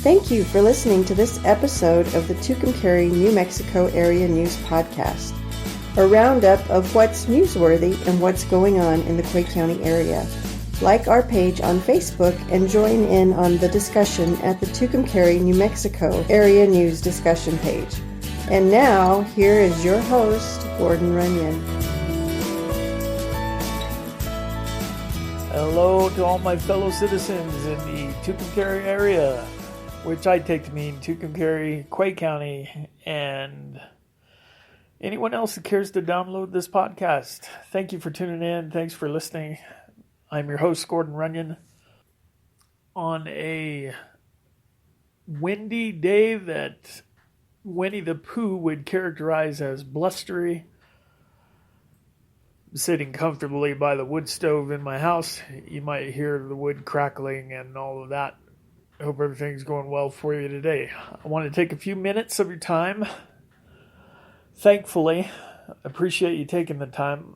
Thank you for listening to this episode of the Tucumcari, New Mexico Area News Podcast, a roundup of what's newsworthy and what's going on in the Quay County area. Like our page on Facebook and join in on the discussion at the Tucumcari, New Mexico Area News discussion page. And now, here is your host, Gordon Runyon. Hello to all my fellow citizens in the Tucumcari area, which I take to mean Tucumcari, Quay County, and anyone else that cares to download this podcast. Thank you for tuning in. Thanks for listening. I'm your host, Gordon Runyon. On a windy day that Winnie the Pooh would characterize as blustery, sitting comfortably by the wood stove in my house. You might hear the wood crackling and all of that. I hope everything's going well for you today. I want to take a few minutes of your time. Thankfully, I appreciate you taking the time.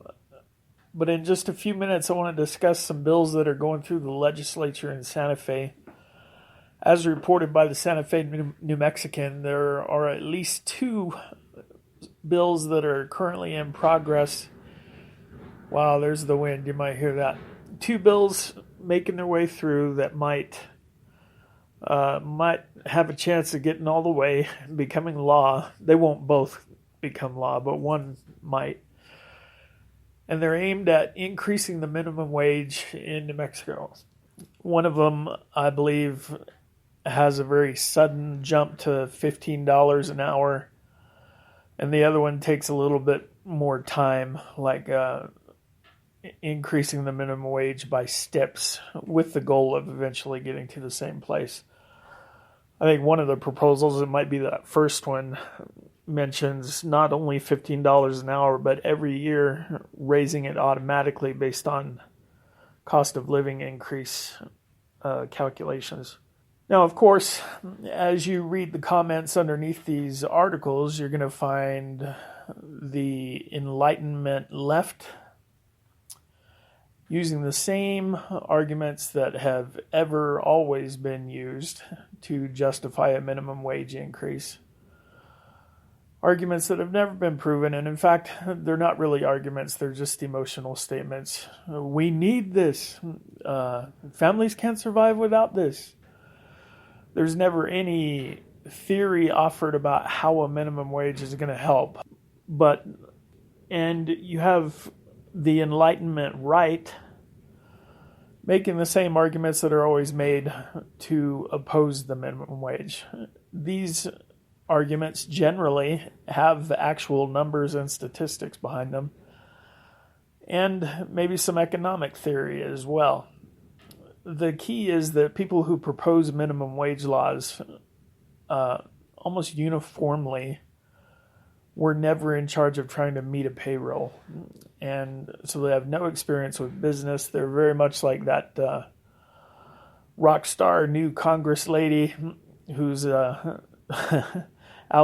But in just a few minutes, I want to discuss some bills that are going through the legislature in Santa Fe. As reported by the Santa Fe New Mexican, there are at least 2 bills that are currently in progress. Wow, there's the wind. You might hear that. 2 bills making their way through that might have a chance of getting all the way, becoming law. They won't both become law, but one might. And they're aimed at increasing the minimum wage in New Mexico. One of them, I believe, has a very sudden jump to $15 an hour. And the other one takes a little bit more time, like increasing the minimum wage by steps with the goal of eventually getting to the same place. I think one of the proposals, it might be that first one, mentions not only $15 an hour, but every year raising it automatically based on cost of living increase calculations. Now, of course, as you read the comments underneath these articles, you're going to find the Enlightenment left using the same arguments that have ever always been used to justify a minimum wage increase. Arguments that have never been proven, and in fact, they're not really arguments, they're just emotional statements. We need this. Families can't survive without this. There's never any theory offered about how a minimum wage is going to help. And you have the Enlightenment right making the same arguments that are always made to oppose the minimum wage. These arguments generally have actual numbers and statistics behind them, and maybe some economic theory as well. The key is that people who propose minimum wage laws almost uniformly were never in charge of trying to meet a payroll, and so they have no experience with business. They're very much like that rock star new Congress lady who's out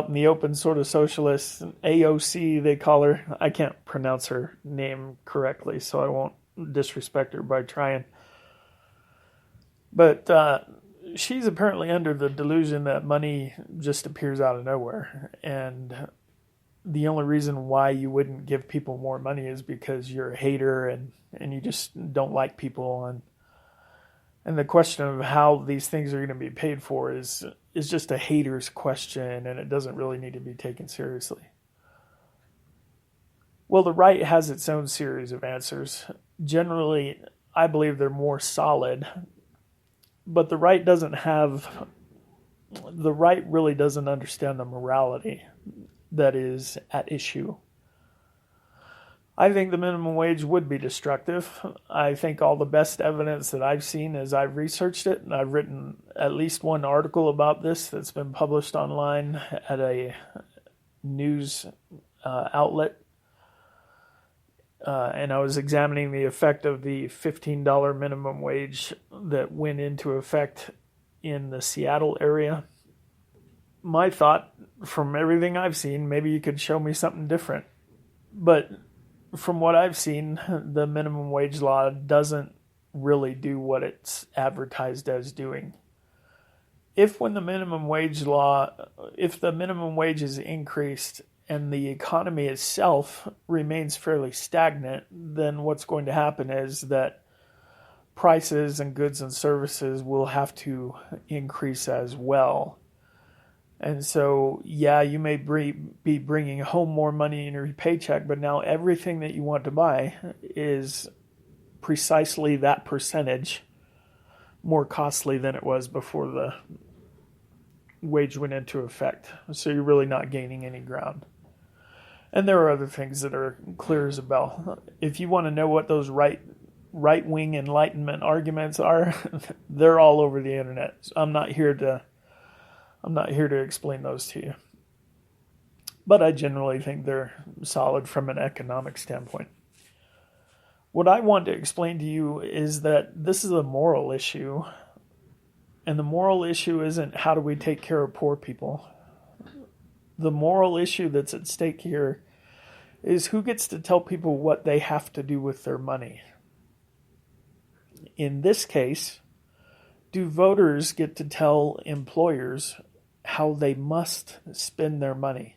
in the open, sort of socialist, AOC they call her. I can't pronounce her name correctly, so I won't disrespect her by trying. But she's apparently under the delusion that money just appears out of nowhere. And the only reason why you wouldn't give people more money is because you're a hater and you just don't like people. And the question of how these things are going to be paid for is just a hater's question, and it doesn't really need to be taken seriously. Well, the right has its own series of answers. Generally, I believe they're more solid, but the right really doesn't understand the morality that is at issue. I think the minimum wage would be destructive. I think all the best evidence that I've seen as I've researched it, and I've written at least one article about this that's been published online at a news outlet. And I was examining the effect of the $15 minimum wage that went into effect in the Seattle area. My thought, from everything I've seen, maybe you could show me something different, but from what I've seen, the minimum wage law doesn't really do what it's advertised as doing. if the minimum wage is increased and the economy itself remains fairly stagnant, then what's going to happen is that prices and goods and services will have to increase as well. And so, yeah, you may be bringing home more money in your paycheck, but now everything that you want to buy is precisely that percentage more costly than it was before the wage went into effect. So you're really not gaining any ground. And there are other things that are clear as a bell. If you want to know what those right-wing enlightenment arguments are, they're all over the internet. So I'm not here to explain those to you. But I generally think they're solid from an economic standpoint. What I want to explain to you is that this is a moral issue. And the moral issue isn't how do we take care of poor people. The moral issue that's at stake here is who gets to tell people what they have to do with their money. In this case, do voters get to tell employers how they must spend their money?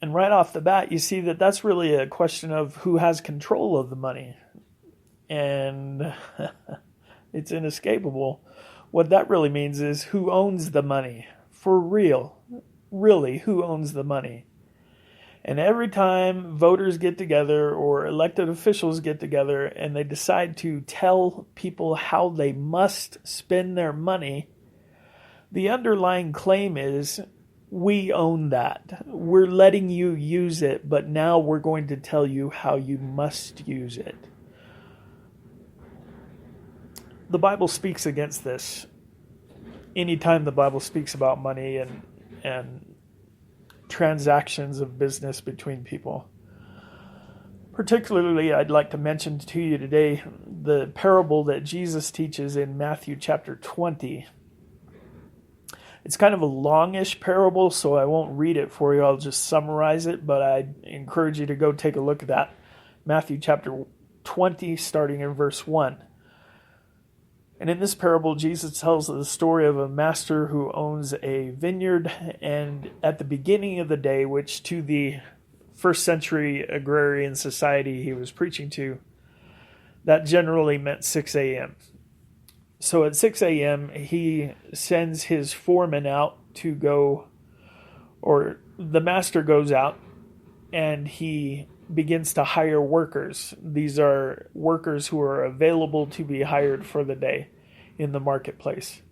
And right off the bat, you see that that's really a question of who has control of the money. And it's inescapable. What that really means is who owns the money. For real. Really, who owns the money? And every time voters get together or elected officials get together and they decide to tell people how they must spend their money, the underlying claim is we own that. We're letting you use it, but now we're going to tell you how you must use it. The Bible speaks against this. Anytime the Bible speaks about money and transactions of business between people. Particularly, I'd like to mention to you today the parable that Jesus teaches in Matthew chapter 20. It's kind of a longish parable, so I won't read it for you. I'll just summarize it, but I encourage you to go take a look at that. Matthew chapter 20, starting in verse 1. And in this parable, Jesus tells the story of a master who owns a vineyard, and at the beginning of the day, which to the first century agrarian society he was preaching to, that generally meant 6 a.m. So at 6 a.m., he sends his foreman out to go, or the master goes out, and he begins to hire workers. These are workers who are available to be hired for the day in the marketplace.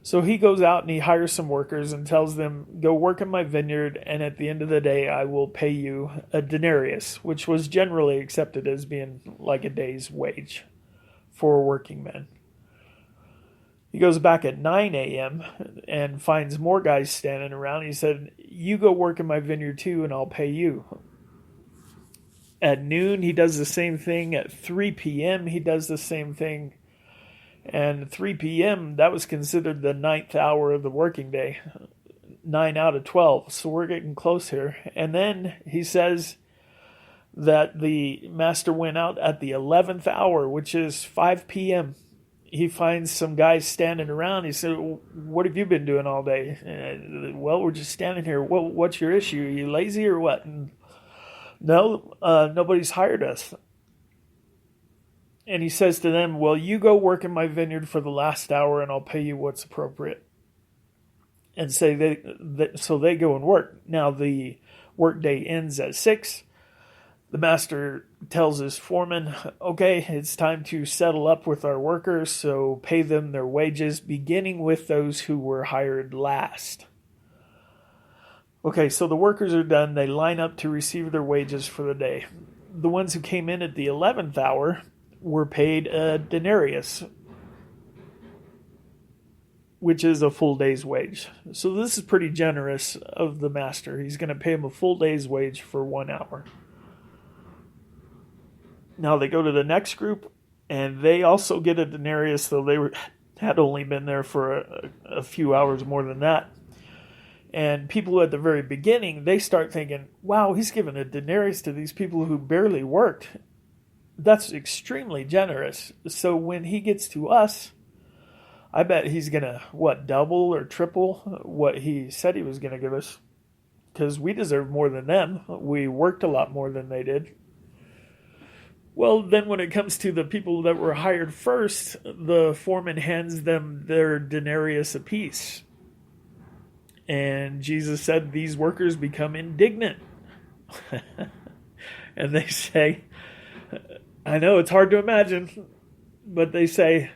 So he goes out and he hires some workers and tells them, go work in my vineyard, and at the end of the day I will pay you a denarius, which was generally accepted as being like a day's wage for a working man. He goes back at 9 a.m. and finds more guys standing around. He said, you go work in my vineyard too and I'll pay you. At noon, he does the same thing. At 3 p.m., he does the same thing. And 3 p.m., that was considered the 9th hour of the working day. 9 out of 12. So we're getting close here. And then he says that the master went out at the 11th hour, which is 5 p.m. He finds some guys standing around. He said, what have you been doing all day? Well, we're just standing here. What's your issue? Are you lazy or what? And no, nobody's hired us. And he says to them, well, you go work in my vineyard for the last hour and I'll pay you what's appropriate. And so they go and work. Now the workday ends at 6. The master tells his foreman, okay, it's time to settle up with our workers, so pay them their wages, beginning with those who were hired last. Okay, so the workers are done. They line up to receive their wages for the day. The ones who came in at the 11th hour were paid a denarius, which is a full day's wage. So this is pretty generous of the master. He's going to pay him a full day's wage for 1 hour. Now they go to the next group, and they also get a denarius, though they had only been there for a few hours more than that. And people at the very beginning, they start thinking, wow, he's given a denarius to these people who barely worked. That's extremely generous. So when he gets to us, I bet he's going to, double or triple what he said he was going to give us. Because we deserve more than them. We worked a lot more than they did. Well, then when it comes to the people that were hired first, the foreman hands them their denarius apiece. And Jesus said these workers become indignant. And they say, I know it's hard to imagine, but they say,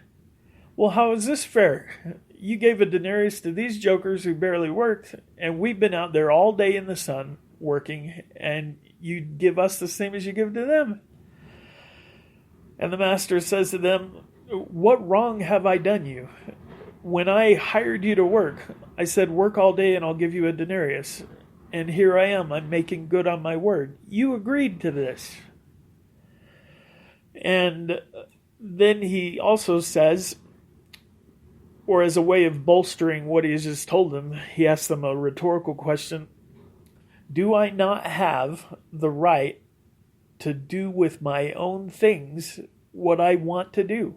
well, how is this fair? You gave a denarius to these jokers who barely worked, and we've been out there all day in the sun working, and you give us the same as you give to them. And the master says to them, what wrong have I done you? When I hired you to work, I said, work all day and I'll give you a denarius. And here I am, I'm making good on my word. You agreed to this. And then he also says, or as a way of bolstering what he has just told them, he asks them a rhetorical question. Do I not have the right to do with my own things what I want to do?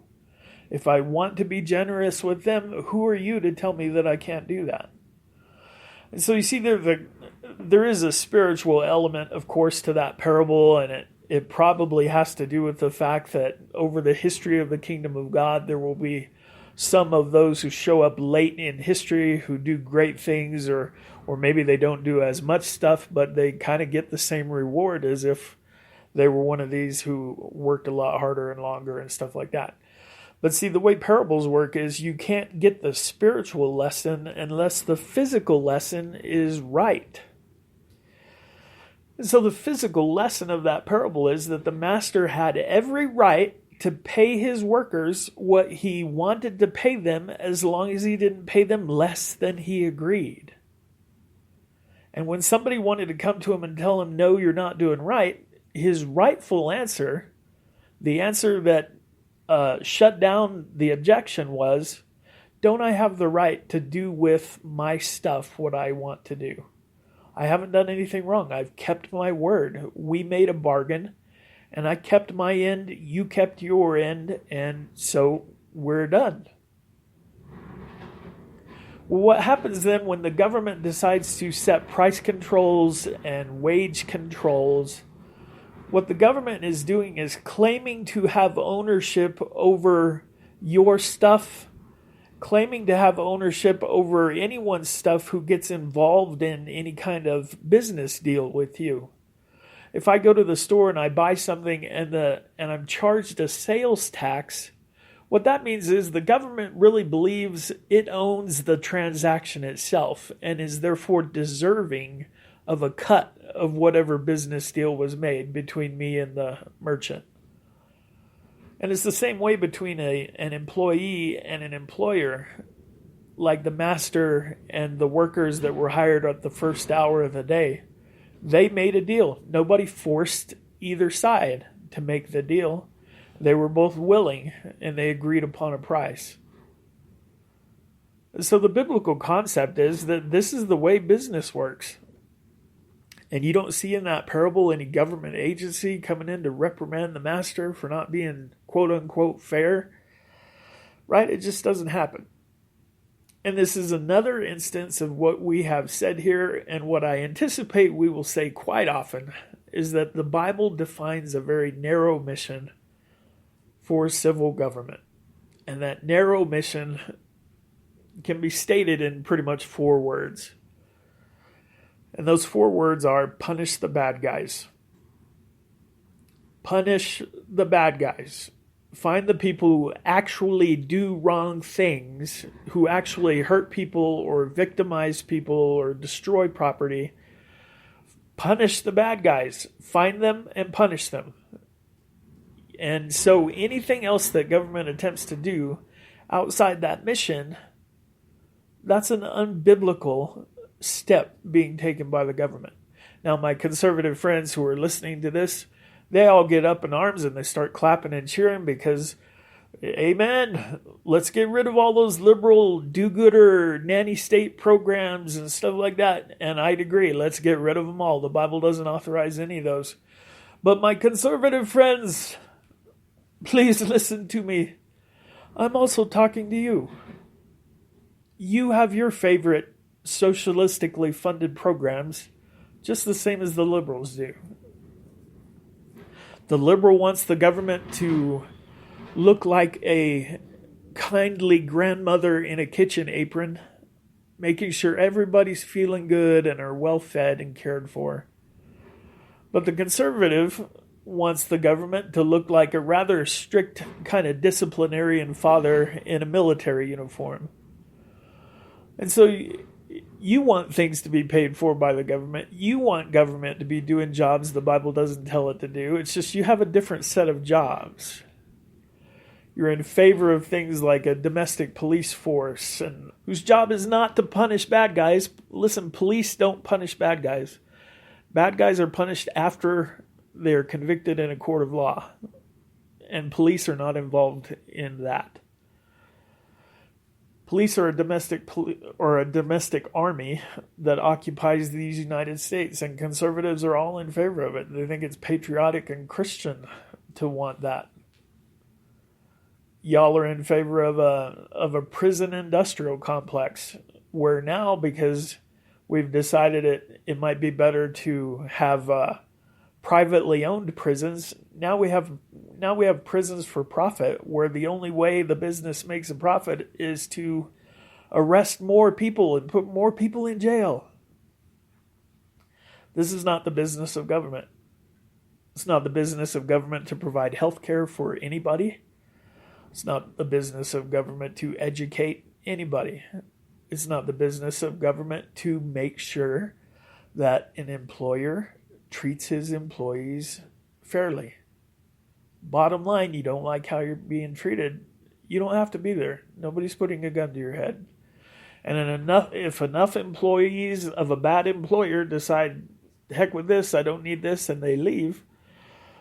If I want to be generous with them, who are you to tell me that I can't do that? And so you see there is a spiritual element, of course, to that parable, and it probably has to do with the fact that over the history of the kingdom of God, there will be some of those who show up late in history who do great things, or maybe they don't do as much stuff, but they kind of get the same reward as if they were one of these who worked a lot harder and longer and stuff like that. But see, the way parables work is you can't get the spiritual lesson unless the physical lesson is right. And so the physical lesson of that parable is that the master had every right to pay his workers what he wanted to pay them as long as he didn't pay them less than he agreed. And when somebody wanted to come to him and tell him, no, you're not doing right, his rightful answer, the answer that shut down the objection was, don't I have the right to do with my stuff what I want to do? I haven't done anything wrong. I've kept my word. We made a bargain, and I kept my end, you kept your end, and so we're done. Well, what happens then when the government decides to set price controls and wage controls? What the government is doing is claiming to have ownership over your stuff, claiming to have ownership over anyone's stuff who gets involved in any kind of business deal with you. If I go to the store and I buy something and I'm charged a sales tax, what that means is the government really believes it owns the transaction itself and is therefore deserving of a cut of whatever business deal was made between me and the merchant. And it's the same way between an employee and an employer, like the master and the workers that were hired at the first hour of the day. They made a deal. Nobody forced either side to make the deal. They were both willing, and they agreed upon a price. So the biblical concept is that this is the way business works. And you don't see in that parable any government agency coming in to reprimand the master for not being quote-unquote fair. Right? It just doesn't happen. And this is another instance of what we have said here, and what I anticipate we will say quite often, is that the Bible defines a very narrow mission for civil government. And that narrow mission can be stated in pretty much 4 words. And those 4 words are punish the bad guys. Punish the bad guys. Find the people who actually do wrong things, who actually hurt people or victimize people or destroy property. Punish the bad guys. Find them and punish them. And so anything else that government attempts to do outside that mission, that's an unbiblical step being taken by the government. Now, my conservative friends who are listening to this, they all get up in arms and they start clapping and cheering because, amen, let's get rid of all those liberal do-gooder nanny state programs and stuff like that. And I'd agree, let's get rid of them all. The Bible doesn't authorize any of those. But my conservative friends, please listen to me. I'm also talking to you. You have your favorite socialistically funded programs, just the same as the liberals do. The liberal wants the government to look like a kindly grandmother in a kitchen apron, making sure everybody's feeling good and are well fed and cared for. But the conservative wants the government to look like a rather strict kind of disciplinarian father in a military uniform. And so you want things to be paid for by the government. You want government to be doing jobs the Bible doesn't tell it to do. It's just you have a different set of jobs. You're in favor of things like a domestic police force, and whose job is not to punish bad guys. Listen, police don't punish bad guys. Bad guys are punished after they're convicted in a court of law, and police are not involved in that. Police are a domestic army that occupies these United States, and conservatives are all in favor of it. They think it's patriotic and Christian to want that. Y'all are in favor of a prison industrial complex, where now, because we've decided it might be better to have privately owned prisons, now we have prisons for profit, where the only way the business makes a profit is to arrest more people and put more people in jail. This is not the business of government. It's not the business of government to provide health care for anybody. It's not the business of government to educate anybody. It's not the business of government to make sure that an employer treats his employees fairly. Bottom line, you don't like how you're being treated, you don't have to be there. Nobody's putting a gun to your head. And if enough employees of a bad employer decide, heck with this, I don't need this, and they leave,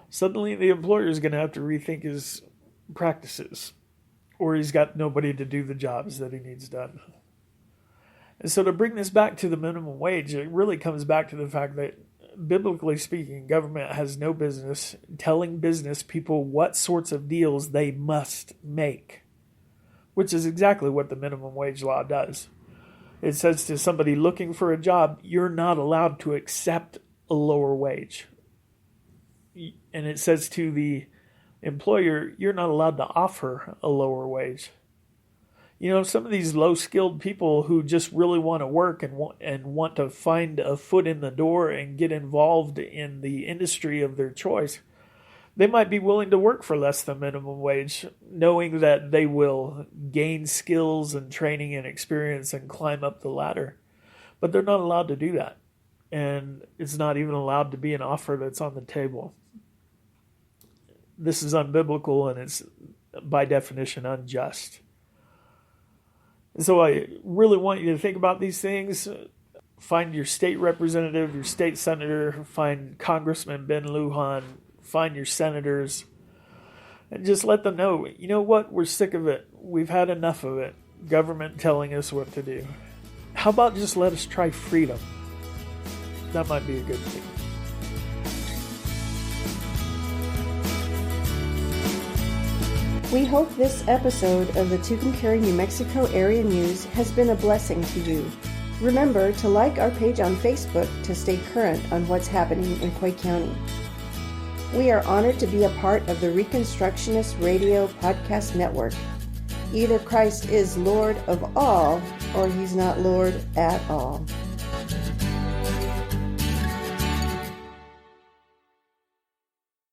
suddenly the employer is going to have to rethink his practices, or he's got nobody to do the jobs that he needs done. And so to bring this back to the minimum wage, it really comes back to the fact that, biblically speaking, government has no business telling business people what sorts of deals they must make, which is exactly what the minimum wage law does. It says to somebody looking for a job, you're not allowed to accept a lower wage. And it says to the employer, you're not allowed to offer a lower wage. You know, some of these low-skilled people who just really want to work and want to find a foot in the door and get involved in the industry of their choice, they might be willing to work for less than minimum wage, knowing that they will gain skills and training and experience and climb up the ladder. But they're not allowed to do that. And it's not even allowed to be an offer that's on the table. This is unbiblical, and it's by definition unjust. And so I really want you to think about these things. Find your state representative, your state senator, find Congressman Ben Lujan, find your senators, and just let them know, you know what, we're sick of it. We've had enough of it. Government telling us what to do. How about just let us try freedom? That might be a good thing. We hope this episode of the Tucumcari, New Mexico area news has been a blessing to you. Remember to like our page on Facebook to stay current on what's happening in Quay County. We are honored to be a part of the Reconstructionist Radio Podcast Network. Either Christ is Lord of all, or he's not Lord at all.